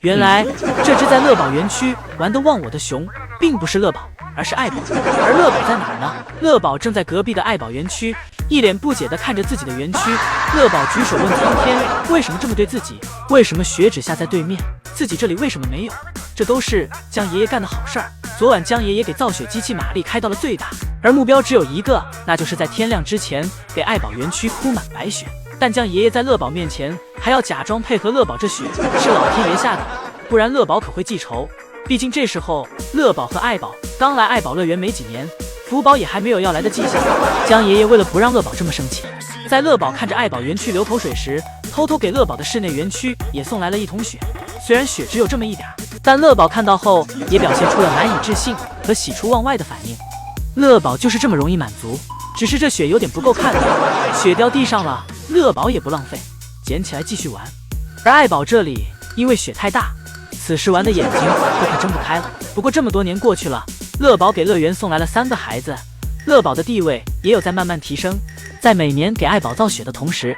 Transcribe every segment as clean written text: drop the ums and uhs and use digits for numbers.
原来这只在乐宝园区玩得忘我的熊，并不是乐宝，而是爱宝。而乐宝在哪儿呢？乐宝正在隔壁的爱宝园区，一脸不解地看着自己的园区。乐宝举手问苍天，为什么这么对自己？为什么雪只下在对面，自己这里为什么没有？这都是江爷爷干的好事儿。昨晚江爷爷给造雪机器马力开到了最大，而目标只有一个，那就是在天亮之前给爱宝园区铺满白雪。但江爷爷在乐宝面前还要假装配合乐宝，这雪是老天爷下的，不然乐宝可会记仇。毕竟这时候乐宝和爱宝刚来爱宝乐园没几年，福宝也还没有要来的迹象。江爷爷为了不让乐宝这么生气，在乐宝看着爱宝园区流口水时，偷偷给乐宝的室内园区也送来了一桶雪。虽然雪只有这么一点，但乐宝看到后也表现出了难以置信和喜出望外的反应。乐宝就是这么容易满足，只是这雪有点不够看的，雪掉地上了，乐宝也不浪费，捡起来继续玩。而爱宝这里因为雪太大，此时玩的眼睛都快睁不开了。不过这么多年过去了，乐宝给乐园送来了3个孩子，乐宝的地位也有在慢慢提升。在每年给爱宝造雪的同时，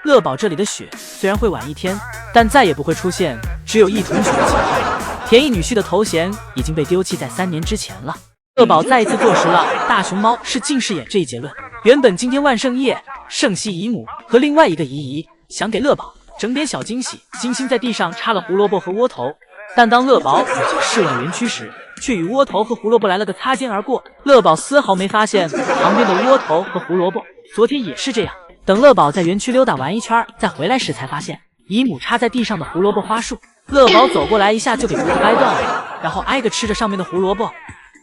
乐宝这里的雪虽然会晚1天，但再也不会出现只有1桶雪的情况。便宜女婿的头衔已经被丢弃在3年之前了。乐宝再一次坐实了大熊猫是近视眼这一结论。原本今天万圣夜，圣熙姨母和另外一个姨姨想给乐宝整点小惊喜，精心在地上插了胡萝卜和窝头，但当乐宝走进室外园区时，却与窝头和胡萝卜来了个擦肩而过。乐宝丝毫没发现旁边的窝头和胡萝卜昨天也是这样。等乐宝在园区溜达完一圈再回来时，才发现姨母插在地上的胡萝卜花束。乐宝走过来一下就给胡萝卜掰断了，然后挨个吃着上面的胡萝卜。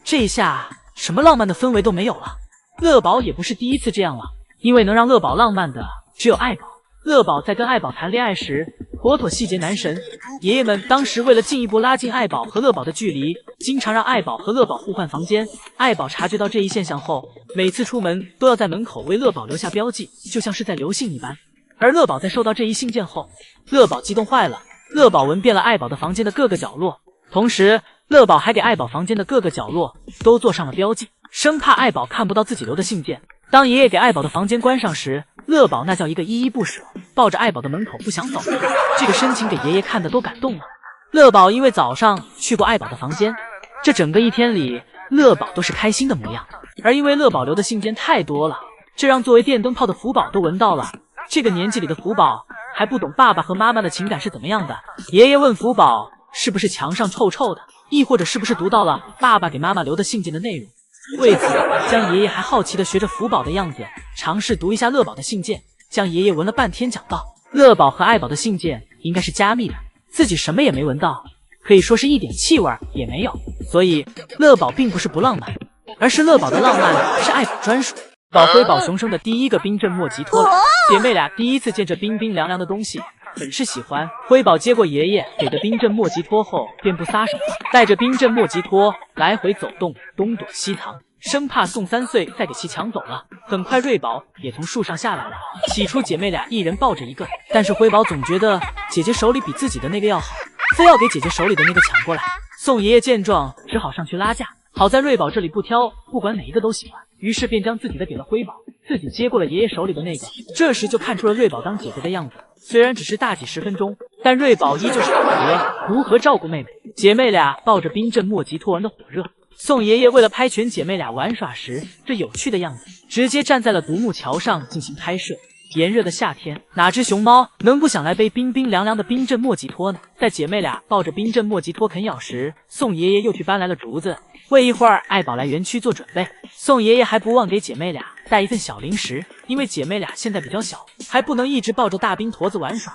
这一下什么浪漫的氛围都没有了。乐宝也不是第一次这样了，因为能让乐宝浪漫的只有爱宝。乐宝在跟爱宝谈恋爱时，妥妥细节男神。爷爷们当时为了进一步拉近爱宝和乐宝的距离，经常让爱宝和乐宝互换房间。爱宝察觉到这一现象后，每次出门都要在门口为乐宝留下标记，就像是在留信一般。而乐宝在收到这一信件后，乐宝激动坏了。乐宝闻遍了爱宝的房间的各个角落，同时乐宝还给爱宝房间的各个角落都做上了标记，生怕爱宝看不到自己留的信件。当爷爷给爱宝的房间关上时，乐宝那叫一个依依不舍，抱着爱宝的门口不想走。这个深情给爷爷看的都感动了。乐宝因为早上去过爱宝的房间，这整个一天里乐宝都是开心的模样。而因为乐宝留的信件太多了，这让作为电灯泡的福宝都闻到了。这个年纪里的福宝还不懂爸爸和妈妈的情感是怎么样的。爷爷问福宝是不是墙上臭臭的，亦或者是不是读到了爸爸给妈妈留的信件的内容。为此，江爷爷还好奇地学着福宝的样子，尝试读一下乐宝的信件。江爷爷闻了半天讲道，乐宝和爱宝的信件应该是加密的，自己什么也没闻到，可以说是一点气味也没有。所以乐宝并不是不浪漫，而是乐宝的浪漫是爱宝专属。宝辉宝熊生的第一个冰镇莫吉托，姐妹俩第一次见这冰冰凉凉的东西，很是喜欢。辉宝接过爷爷给的冰镇莫吉托后，便不撒手，带着冰镇莫吉托来回走动，东躲西藏，生怕宋3岁再给其抢走了。很快瑞宝也从树上下来了，起初姐妹俩一人抱着一个，但是辉宝总觉得姐姐手里比自己的那个要好，非要给姐姐手里的那个抢过来。宋爷爷见状只好上去拉架，好在瑞宝这里不挑，不管哪一个都喜欢，于是便将自己的给了辉宝，自己接过了爷爷手里的那个。这时就看出了瑞宝当姐姐的样子，虽然只是大几10分钟，但瑞宝依旧是懂得如何照顾妹妹。姐妹俩抱着冰镇莫吉托玩的火热，宋爷爷为了拍全姐妹俩玩耍时这有趣的样子，直接站在了独木桥上进行拍摄。炎热的夏天，哪只熊猫能不想来杯冰冰凉凉的冰镇莫吉托呢？在姐妹俩抱着冰镇莫吉托啃咬时，宋爷爷又去搬来了竹子，为一会儿爱宝来园区做准备。宋爷爷还不忘给姐妹俩带一份小零食，因为姐妹俩现在比较小，还不能一直抱着大冰坨子玩耍，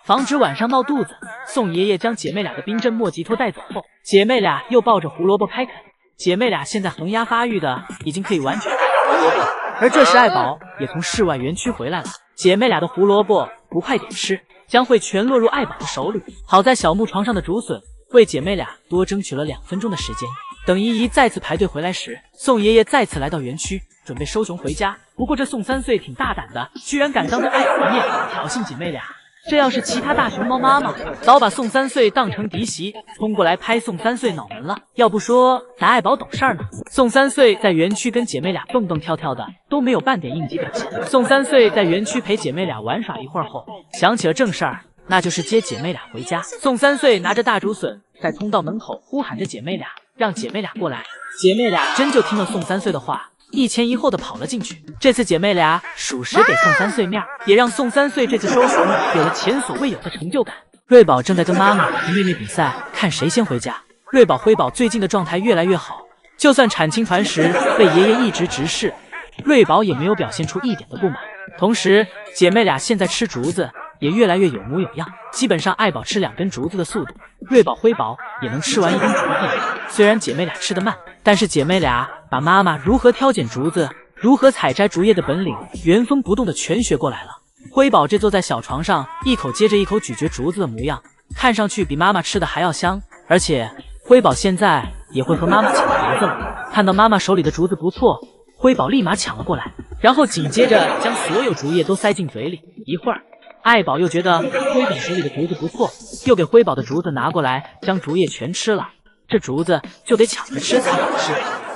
防止晚上闹肚子。宋爷爷将姐妹俩的冰镇莫吉托带走后，姐妹俩又抱着胡萝卜开啃。姐妹俩现在恒牙发育的已经可以完全开胡萝卜，而这时爱宝也从室外园区回来了。姐妹俩的胡萝卜不快点吃，将会全落入爱宝的手里。好在小木床上的竹笋为姐妹俩多争取了2分钟的时间。等姨姨再次排队回来时，宋爷爷再次来到园区，准备收熊回家。不过这宋3岁挺大胆的，居然敢当着爱宝的面挑衅姐妹俩。这要是其他大熊猫妈妈，早把宋3岁当成嫡媳，冲过来拍宋3岁脑门了。要不说咱爱宝懂事儿呢。宋3岁在园区跟姐妹俩蹦蹦跳跳的，都没有半点应激表现。宋3岁在园区陪姐妹俩玩耍一会儿后，想起了正事儿，那就是接姐妹俩回家。宋三岁拿着大竹笋在通道门口呼喊着姐妹俩，让姐妹俩过来。姐妹俩真就听了宋三岁的话，一前一后的跑了进去。这次姐妹俩属实给宋三岁面，也让宋三岁这次收熊有了前所未有的成就感。瑞宝正在跟妈妈和妹妹比赛，看谁先回家。瑞宝、辉宝最近的状态越来越好，就算产青团时被爷爷一直直视，瑞宝也没有表现出一点的不满。同时，姐妹俩现在吃竹子也越来越有模有样，基本上爱宝吃2根竹子的速度，瑞宝、辉宝也能吃完1根竹子。虽然姐妹俩吃得慢，但是姐妹俩把妈妈如何挑拣竹子、如何采摘竹叶的本领原封不动的全学过来了。辉宝这坐在小床上，一口接着一口咀嚼竹子的模样，看上去比妈妈吃的还要香。而且辉宝现在也会和妈妈抢竹子了。看到妈妈手里的竹子不错，辉宝立马抢了过来，然后紧接着将所有竹叶都塞进嘴里。一会儿，爱宝又觉得辉宝手里的竹子不错，又给辉宝的竹子拿过来，将竹叶全吃了。这竹子就得抢着吃才好吃。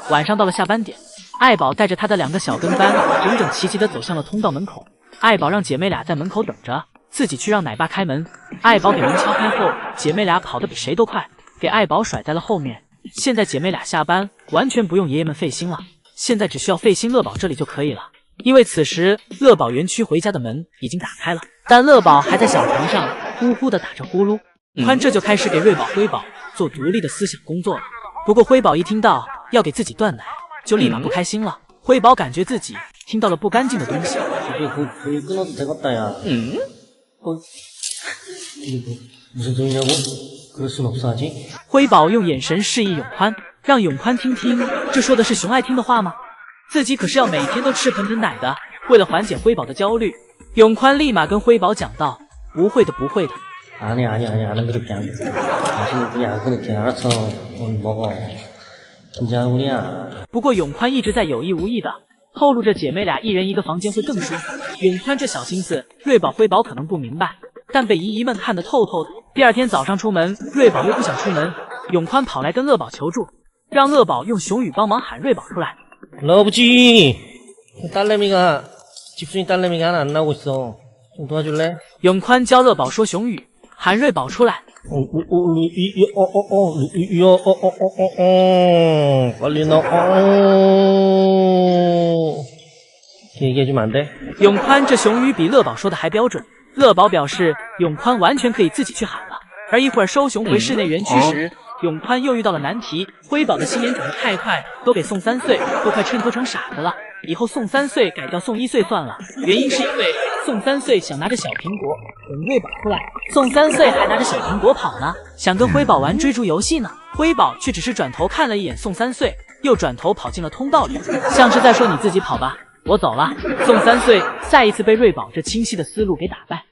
晚上到了下班点，爱宝带着他的2个小跟班整整齐齐地走向了通道门口。爱宝让姐妹俩在门口等着，自己去让奶爸开门。爱宝给门敲开后，姐妹俩跑得比谁都快，给爱宝甩在了后面。现在姐妹俩下班完全不用爷爷们费心了，现在只需要费心乐宝这里就可以了。因为此时乐宝园区回家的门已经打开了，但乐宝还在小床上呼呼地打着呼噜。宽这就开始给瑞宝、辉宝做独立的思想工作了。不过辉宝一听到要给自己断奶，就立马不开心了。辉宝感觉自己听到了不干净的东西。辉宝用眼神示意永宽，让永宽听听这说的是熊爱听的话吗？自己可是要每天都吃盆盆奶的。为了缓解辉宝的焦虑，永宽立马跟辉宝讲道：不会的，不会的。아니야 그렇게 안 돼. 당신이 그냥 그렇게 알았어. 먹어. 긴장하구냐. 不过永宽一直在有意无意的透露着姐妹俩一人一个房间会更舒服。永宽这小心思，瑞宝、辉宝可能不明白，但被姨姨们看得透透的。第二天早上出门，瑞宝又不想出门，永宽跑来跟乐宝求助，让乐宝用熊语帮忙喊瑞宝出来。 러브지 딸내미가 집순이 딸내미가 하나 안 나오고 있어. 좀 도와줄래? 永宽教乐宝说熊语，喊瑞宝出来。빨리 나. 얘기해주면 안 돼? 永宽这熊语比乐宝说的还标准。乐宝表示永宽完全可以自己去喊了。而一会儿收熊回室内园区时，永宽又遇到了难题。辉宝的心眼长得太快，都给宋三岁都快衬托成傻子了。以后宋三岁改叫宋一岁算了，原因是因为宋三岁想拿着小苹果等瑞宝出来，宋三岁还拿着小苹果跑呢，想跟辉宝玩追逐游戏呢。辉宝却只是转头看了一眼宋三岁，又转头跑进了通道里，像是在说你自己跑吧，我走了。宋三岁再一次被瑞宝这清晰的思路给打败。